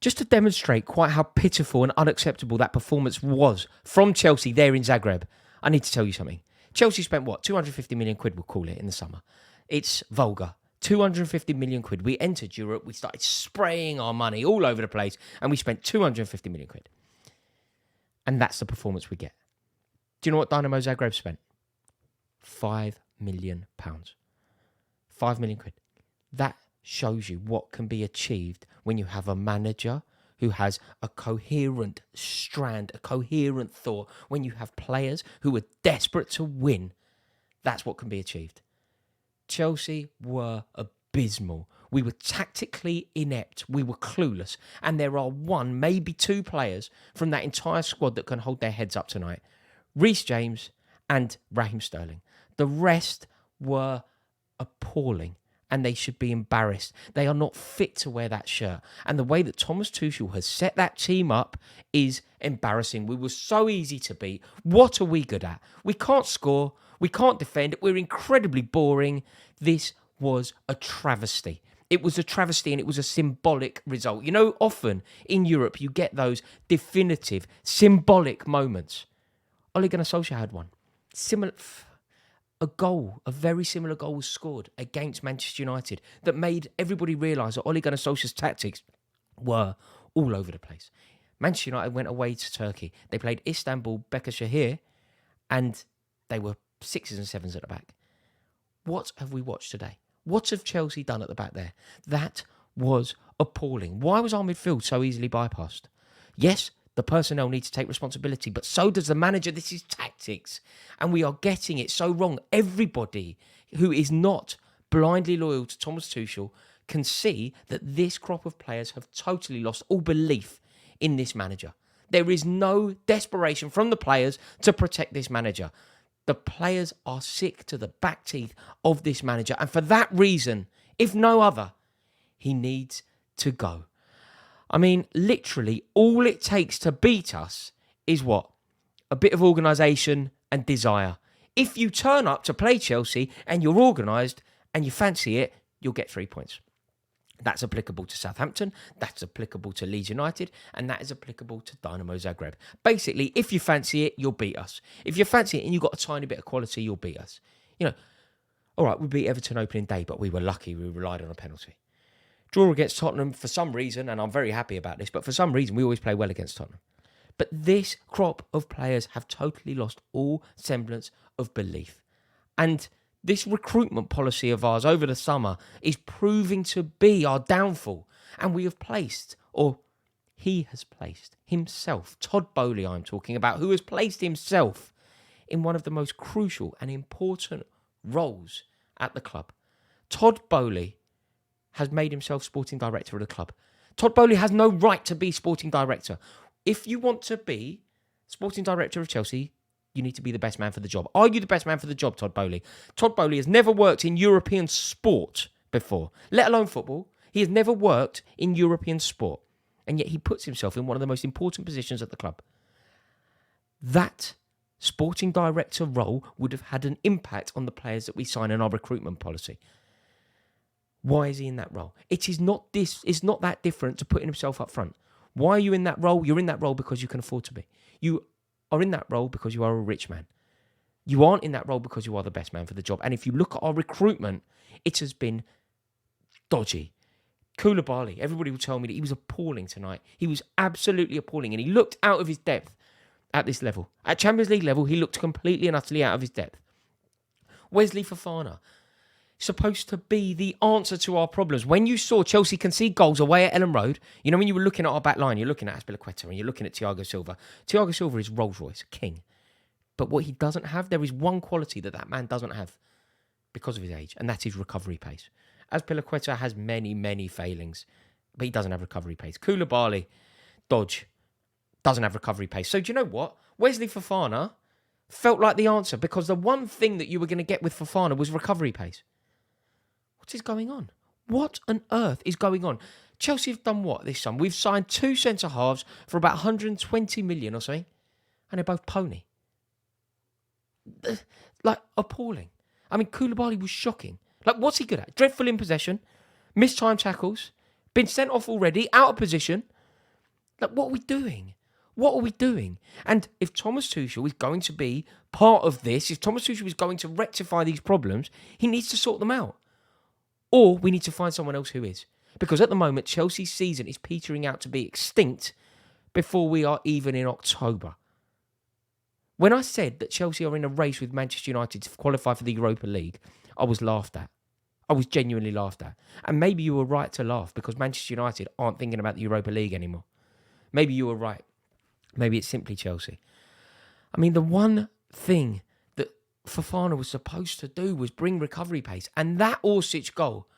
Just to demonstrate quite how pitiful and unacceptable that performance was from Chelsea there in Zagreb, I need to tell you something. Chelsea spent what? 250 million quid, we'll call it, in the summer. It's vulgar. 250 million quid. We entered Europe, we started spraying our money all over the place, and we spent 250 million quid. And that's the performance we get. Do you know what Dinamo Zagreb spent? £5 million. 5 million quid. That shows you what can be achieved when you have a manager who has a coherent strand, a coherent thought. When you have players who are desperate to win, that's what can be achieved. Chelsea were abysmal. We were tactically inept. We were clueless. And there are one, maybe two players from that entire squad that can hold their heads up tonight. Reece James and Raheem Sterling. The rest were appalling. And they should be embarrassed. They are not fit to wear that shirt. And the way that Thomas Tuchel has set that team up is embarrassing. We were so easy to beat. What are we good at? We can't score. We can't defend. We're incredibly boring. This was a travesty. It was a travesty and it was a symbolic result. You know, often in Europe, you get those definitive, symbolic moments. Ole Gunnar Solskjaer had one. A very similar goal was scored against Manchester United that made everybody realise that Ole Gunnar Solskjaer's tactics were all over the place. Manchester United went away to Turkey. They played Istanbul, Başakşehir, and they were 6s and 7s at the back. What have we watched today? What have Chelsea done at the back there? That was appalling. Why was our midfield so easily bypassed? Yes, the personnel need to take responsibility, but so does the manager. This is tactics, and we are getting it so wrong. Everybody who is not blindly loyal to Thomas Tuchel can see that this crop of players have totally lost all belief in this manager. There is no desperation from the players to protect this manager. The players are sick to the back teeth of this manager, and for that reason, if no other, he needs to go. I mean, literally, all it takes to beat us is what? A bit of organisation and desire. If you turn up to play Chelsea and you're organised and you fancy it, you'll get 3 points. That's applicable to Southampton, that's applicable to Leeds United, and that is applicable to Dinamo Zagreb. Basically, if you fancy it, you'll beat us. If you fancy it and you've got a tiny bit of quality, you'll beat us. You know, all right, we beat Everton opening day, but we were lucky. We relied on a penalty. Draw against Tottenham for some reason, and I'm very happy about this, but for some reason we always play well against Tottenham. But this crop of players have totally lost all semblance of belief. And this recruitment policy of ours over the summer is proving to be our downfall. And we have placed, or he has placed himself, Todd Boehly I'm talking about, who has placed himself in one of the most crucial and important roles at the club. Todd Boehly has made himself sporting director of the club. Todd Boehly has no right to be sporting director. If you want to be sporting director of Chelsea, you need to be the best man for the job. Are you the best man for the job, Todd Boehly? Todd Boehly has never worked in European sport before, let alone football. He has never worked in European sport, and yet he puts himself in one of the most important positions at the club. That sporting director role would have had an impact on the players that we sign in our recruitment policy. Why is he in that role? It's not that different to putting himself up front. Why are you in that role? You're in that role because you can afford to be. You are in that role because you are a rich man. You aren't in that role because you are the best man for the job. And if you look at our recruitment, it has been dodgy. Koulibaly, everybody will tell me that he was appalling tonight. He was absolutely appalling, and he looked out of his depth at this level. At Champions League level, he looked completely and utterly out of his depth. Wesley Fofana, supposed to be the answer to our problems. When you saw Chelsea concede goals away at Ellen Road, you know, when you were looking at our back line, you're looking at Azpilicueta and you're looking at Thiago Silva. Thiago Silva is Rolls-Royce, king. But what he doesn't have, there is one quality that man doesn't have because of his age, and that is recovery pace. Azpilicueta has many, many failings, but he doesn't have recovery pace. Koulibaly, dodge, doesn't have recovery pace. So do you know what? Wesley Fofana felt like the answer because the one thing that you were going to get with Fofana was recovery pace. What is going on? What on earth is going on? Chelsea have done what this summer? We've signed 2 centre-halves for about 120 million or something, and they're both pony. Like, appalling. I mean, Koulibaly was shocking. Like, what's he good at? Dreadful in possession, missed time tackles, been sent off already, out of position. Like, what are we doing? What are we doing? And if Thomas Tuchel is going to be part of this, if Thomas Tuchel is going to rectify these problems, he needs to sort them out. Or we need to find someone else who is. Because at the moment, Chelsea's season is petering out to be extinct before we are even in October. When I said that Chelsea are in a race with Manchester United to qualify for the Europa League, I was laughed at. I was genuinely laughed at. And maybe you were right to laugh because Manchester United aren't thinking about the Europa League anymore. Maybe you were right. Maybe it's simply Chelsea. I mean, the one thing that Fofana was supposed to do was bring recovery pace. And that Orsic goal,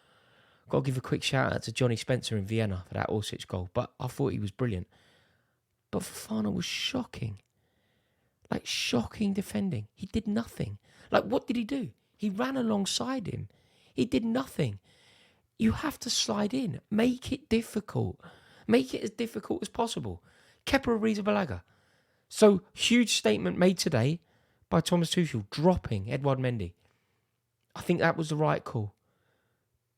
got to give a quick shout out to Johnny Spencer in Vienna for that Orsic goal. But I thought he was brilliant. But Fofana was shocking. Like, shocking defending. He did nothing. Like, what did he do? He ran alongside him. He did nothing. You have to slide in. Make it difficult. Make it as difficult as possible. Kepa Arrizabalaga. So, huge statement made today by Thomas Tuchel, dropping Edouard Mendy. I think that was the right call.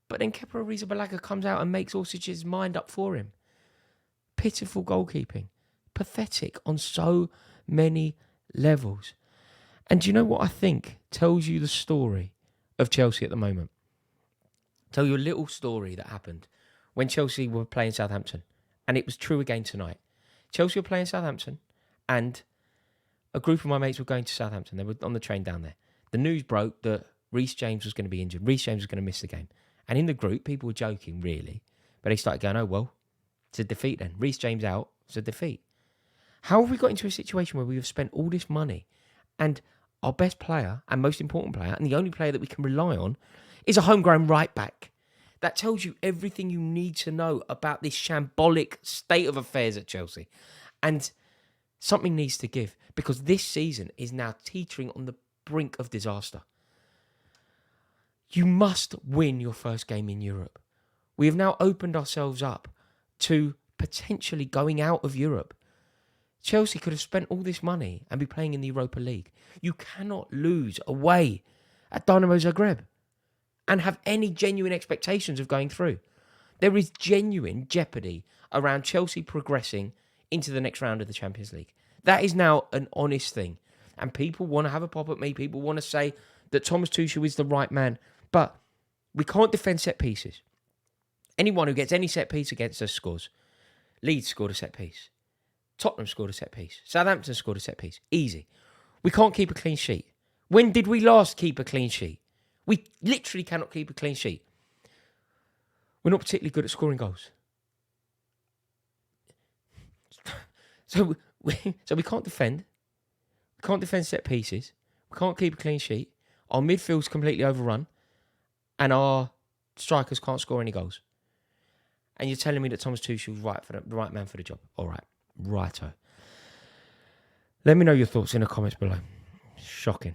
But then Kepa Arrizabalaga comes out and makes Orsic's mind up for him. Pitiful goalkeeping. Pathetic on so many levels. And do you know what I think tells you the story of Chelsea at the moment? Tell you a little story that happened when Chelsea were playing Southampton. And it was true again tonight. Chelsea were playing Southampton and a group of my mates were going to Southampton. They were on the train down there. The news broke that Reece James was going to be injured. Reece James was going to miss the game. And in the group, people were joking, really. But they started going, oh, well, it's a defeat then. Reece James out, it's a defeat. How have we got into a situation where we have spent all this money and our best player and most important player and the only player that we can rely on is a homegrown right back? That tells you everything you need to know about this shambolic state of affairs at Chelsea. And something needs to give because this season is now teetering on the brink of disaster. You must win your first game in Europe. We have now opened ourselves up to potentially going out of Europe. Chelsea could have spent all this money and be playing in the Europa League. You cannot lose away at Dinamo Zagreb and have any genuine expectations of going through. There is genuine jeopardy around Chelsea progressing into the next round of the Champions League. That is now an honest thing. And people want to have a pop at me. People want to say that Thomas Tuchel is the right man. But we can't defend set pieces. Anyone who gets any set piece against us scores. Leeds scored a set piece. Tottenham scored a set piece. Southampton scored a set piece. Easy. We can't keep a clean sheet. When did we last keep a clean sheet? We literally cannot keep a clean sheet. We're not particularly good at scoring goals. So we can't defend. We can't defend set pieces. We can't keep a clean sheet. Our midfield's completely overrun. And our strikers can't score any goals. And you're telling me that Thomas Tuchel's the right man for the job. All right. Righto. Let me know your thoughts in the comments below. Shocking.